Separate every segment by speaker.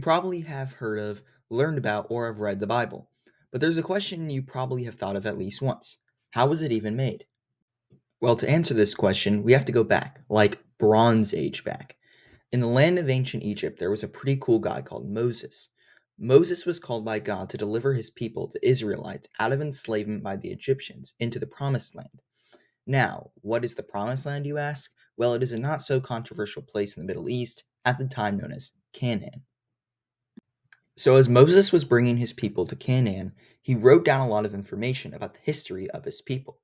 Speaker 1: You probably have heard of, learned about, or have read the Bible. But there's a question you probably have thought of at least once. How was it even made? Well, to answer this question, we have to go back, like Bronze Age back. In the land of ancient Egypt, there was a pretty cool guy called Moses. Moses was called by God to deliver his people, the Israelites, out of enslavement by the Egyptians into the Promised Land. Now, what is the Promised Land, you ask? Well, it is a not so controversial place in the Middle East, at the time known as Canaan. So, as Moses was bringing his people to Canaan, he wrote down a lot of information about the history of his people.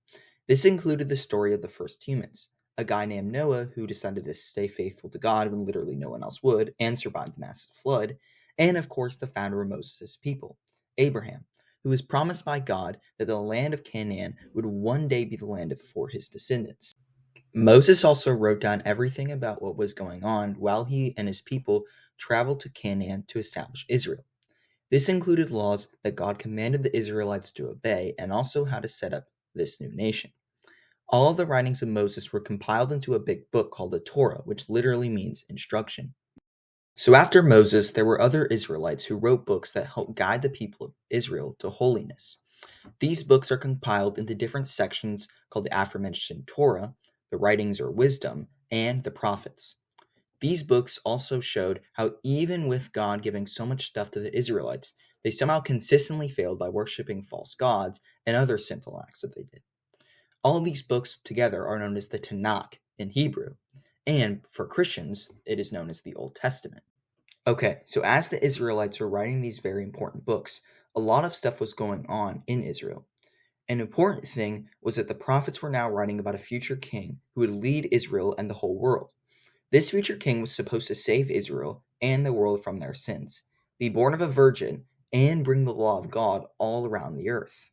Speaker 1: This included the story of the first humans, a guy named Noah who decided to stay faithful to God when literally no one else would and survived the massive flood, and of course, the founder of Moses' people, Abraham, who was promised by God that the land of Canaan would one day be the land for his descendants. Moses also wrote down everything about what was going on while he and his people traveled to Canaan to establish Israel. This included laws that God commanded the Israelites to obey and also how to set up this new nation. All of the writings of Moses were compiled into a big book called the Torah, which literally means instruction. So after Moses, there were other Israelites who wrote books that helped guide the people of Israel to holiness. These books are compiled into different sections called the aforementioned Torah, the writings or wisdom, and the prophets. These books also showed how even with God giving so much stuff to the Israelites, they somehow consistently failed by worshiping false gods and other sinful acts that they did. All of these books together are known as the Tanakh in Hebrew, and for Christians, it is known as the Old Testament. Okay, so as the Israelites were writing these very important books, a lot of stuff was going on in Israel. An important thing was that the prophets were now writing about a future king who would lead Israel and the whole world. This future king was supposed to save Israel and the world from their sins, be born of a virgin, and bring the law of God all around the earth.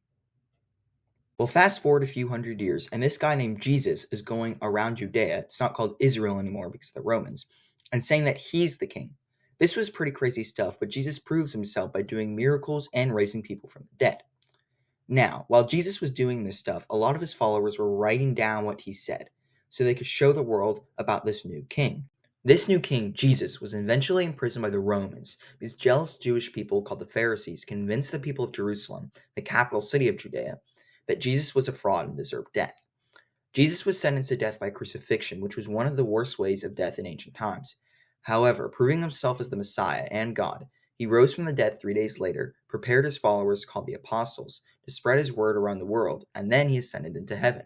Speaker 1: Well, fast forward a few hundred years, and this guy named Jesus is going around Judea, it's not called Israel anymore because of the Romans, and saying that he's the king. This was pretty crazy stuff, but Jesus proved himself by doing miracles and raising people from the dead. Now, while Jesus was doing this stuff, a lot of his followers were writing down what he said so they could show the world about this new king. This new king, Jesus, was eventually imprisoned by the Romans because jealous Jewish people called the Pharisees convinced the people of Jerusalem, the capital city of Judea, that Jesus was a fraud and deserved death. Jesus was sentenced to death by crucifixion, which was one of the worst ways of death in ancient times. However, proving himself as the Messiah and God, he rose from the dead 3 days later, prepared his followers, called the apostles, to spread his word around the world, and then he ascended into heaven.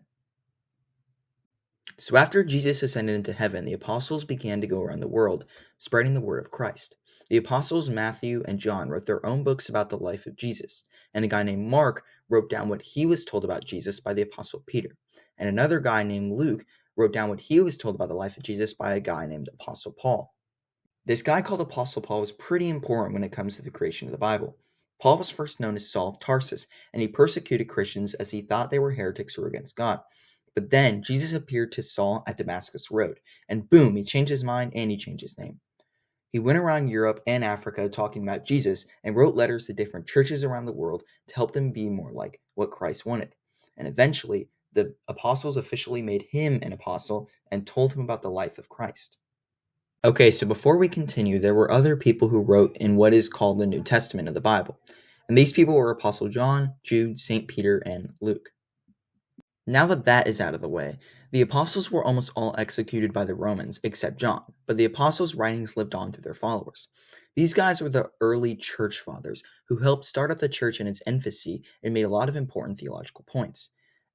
Speaker 1: So after Jesus ascended into heaven, the apostles began to go around the world, spreading the word of Christ. The apostles Matthew and John wrote their own books about the life of Jesus, and a guy named Mark wrote down what he was told about Jesus by the apostle Peter. And another guy named Luke wrote down what he was told about the life of Jesus by a guy named Apostle Paul. This guy called Apostle Paul was pretty important when it comes to the creation of the Bible. Paul was first known as Saul of Tarsus, and he persecuted Christians as he thought they were heretics who were against God. But then Jesus appeared to Saul at Damascus Road, and boom, he changed his mind and he changed his name. He went around Europe and Africa talking about Jesus and wrote letters to different churches around the world to help them be more like what Christ wanted. And eventually, the apostles officially made him an apostle and told him about the life of Christ. Okay, so before we continue, there were other people who wrote in what is called the New Testament of the Bible. And these people were Apostle John, Jude, St. Peter, and Luke. Now that that is out of the way, the apostles were almost all executed by the Romans except John, but the apostles' writings lived on through their followers. These guys were the early church fathers who helped start up the church in its infancy and made a lot of important theological points.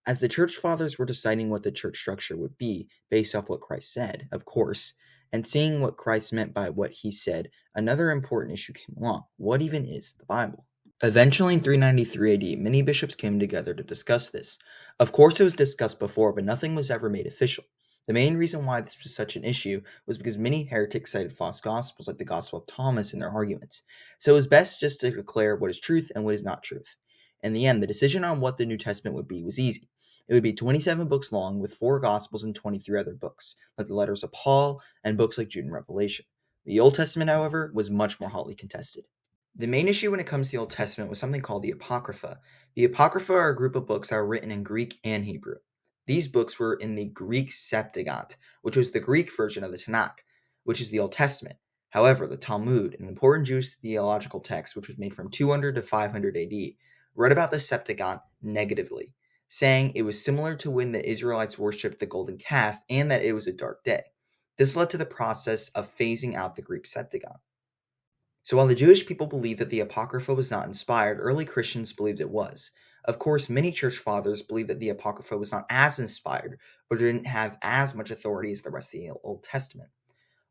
Speaker 1: As the church fathers were deciding what the church structure would be based off what Christ said, of course, and seeing what Christ meant by what he said, another important issue came along. What even is the Bible? Eventually, in 393 AD, many bishops came together to discuss this. Of course, it was discussed before, but nothing was ever made official. The main reason why this was such an issue was because many heretics cited false gospels like the Gospel of Thomas in their arguments. So it was best just to declare what is truth and what is not truth. In the end, the decision on what the New Testament would be was easy. It would be 27 books long with 4 Gospels and 23 other books, like the letters of Paul and books like Jude and Revelation. The Old Testament, however, was much more hotly contested. The main issue when it comes to the Old Testament was something called the Apocrypha. The Apocrypha are a group of books that are written in Greek and Hebrew. These books were in the Greek Septuagint, which was the Greek version of the Tanakh, which is the Old Testament. However, the Talmud, an important Jewish theological text which was made from 200 to 500 AD, wrote about the Septuagint negatively, saying it was similar to when the Israelites worshipped the golden calf and that it was a dark day. This led to the process of phasing out the Greek Septuagint. So while the Jewish people believed that the Apocrypha was not inspired, early Christians believed it was. Of course, many church fathers believed that the Apocrypha was not as inspired or didn't have as much authority as the rest of the Old Testament.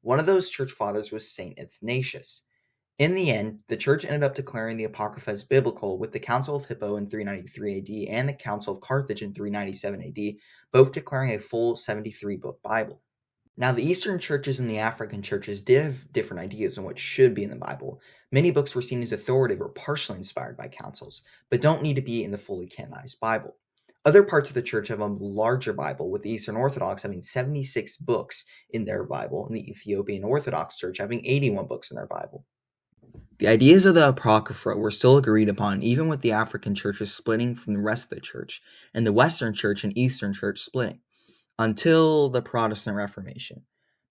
Speaker 1: One of those church fathers was St. Athanasius. In the end, the church ended up declaring the Apocrypha as biblical, with the Council of Hippo in 393 AD and the Council of Carthage in 397 AD, both declaring a full 73-book Bible. Now, the Eastern churches and the African churches did have different ideas on what should be in the Bible. Many books were seen as authoritative or partially inspired by councils, but don't need to be in the fully canonized Bible. Other parts of the church have a larger Bible, with the Eastern Orthodox having 76 books in their Bible, and the Ethiopian Orthodox Church having 81 books in their Bible. The ideas of the Apocrypha were still agreed upon, even with the African churches splitting from the rest of the church, and the Western church and Eastern church splitting, until the Protestant Reformation.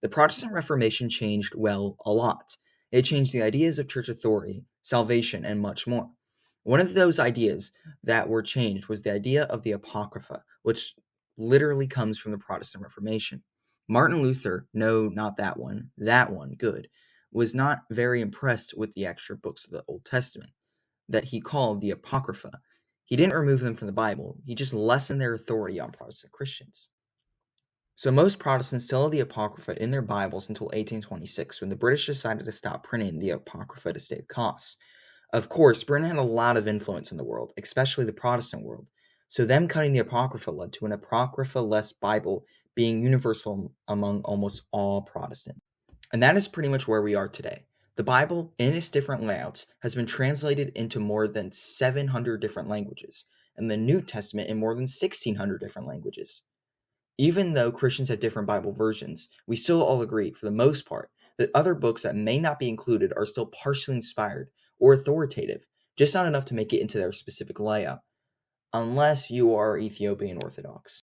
Speaker 1: The Protestant Reformation changed, well, a lot. It changed the ideas of church authority, salvation, and much more. One of those ideas that were changed was the idea of the Apocrypha, which literally comes from the Protestant Reformation. Martin Luther, no, not that one, good, was not very impressed with the extra books of the Old Testament that he called the Apocrypha. He didn't remove them from the Bible, he just lessened their authority on Protestant Christians. So most Protestants still have the Apocrypha in their Bibles until 1826, when the British decided to stop printing the Apocrypha to save costs. Of course, Britain had a lot of influence in the world, especially the Protestant world. So them cutting the Apocrypha led to an Apocrypha-less Bible being universal among almost all Protestants. And that is pretty much where we are today. The Bible, in its different layouts, has been translated into more than 700 different languages, and the New Testament in more than 1,600 different languages. Even though Christians have different Bible versions, we still all agree, for the most part, that other books that may not be included are still partially inspired or authoritative, just not enough to make it into their specific layout, unless you are Ethiopian Orthodox.